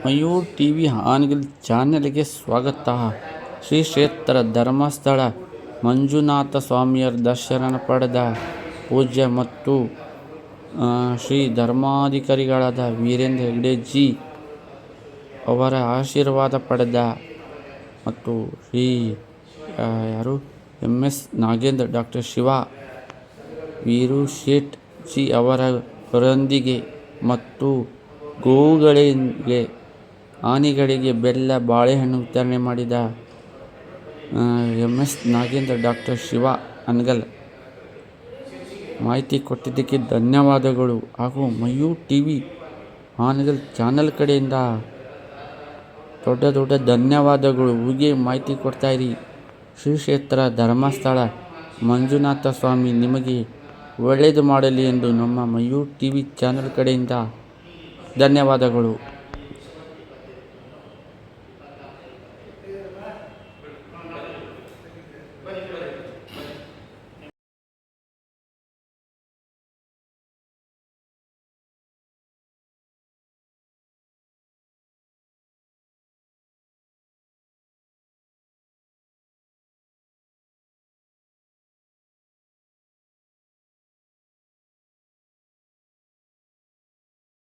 Mayur TV Hangal ಚಾನೆಲ್ಗೆ ಸ್ವಾಗತ. ಶ್ರೀ ಕ್ಷೇತ್ರ ಧರ್ಮಸ್ಥಳ ಮಂಜುನಾಥ ಸ್ವಾಮಿಯರ ದರ್ಶನ ಪಡೆದ ಪೂಜ್ಯ ಮತ್ತು ಶ್ರೀ ಧರ್ಮಾಧಿಕಾರಿಗಳಾದ ವೀರೇಂದ್ರ ಹೆಗ್ಗಡೆ ಜಿ ಅವರ ಆಶೀರ್ವಾದ ಪಡೆದ ಮತ್ತು ಶ್ರೀ MS ನಾಗೇಂದ್ರ ಡಾಕ್ಟರ್ ಶಿವ ವೀರು ಶೇಟ್ ಜಿ ಅವರೊಂದಿಗೆ ಮತ್ತು ಗೋವುಗಳಿಗೆ ಆನೆಗಳಿಗೆ ಬೆಲ್ಲ ಬಾಳೆಹಣ್ಣು ವಿತರಣೆ ಮಾಡಿದ MS ನಾಗೇಂದ್ರ ಡಾಕ್ಟರ್ ಶಿವ ಅನ್ಗಲ್ ಮಾಹಿತಿ ಕೊಟ್ಟಿದ್ದಕ್ಕೆ ಧನ್ಯವಾದಗಳು ಹಾಗೂ ಮಯೂರ್ ಟಿವಿ ಹಾನಗಲ್ ಚಾನಲ್ ಕಡೆಯಿಂದ ದೊಡ್ಡ ಧನ್ಯವಾದಗಳು. ಹೀಗೆ ಮಾಹಿತಿ ಕೊಡ್ತಾಯಿರಿ. ಶ್ರೀ ಕ್ಷೇತ್ರ ಧರ್ಮಸ್ಥಳ ಮಂಜುನಾಥ ಸ್ವಾಮಿ ನಿಮಗೆ ಒಳ್ಳೆಯದು ಮಾಡಲಿ ಎಂದು ನಮ್ಮ ಮಯೂರ್ ಟಿವಿ ಚಾನಲ್ ಕಡೆಯಿಂದ ಧನ್ಯವಾದಗಳು.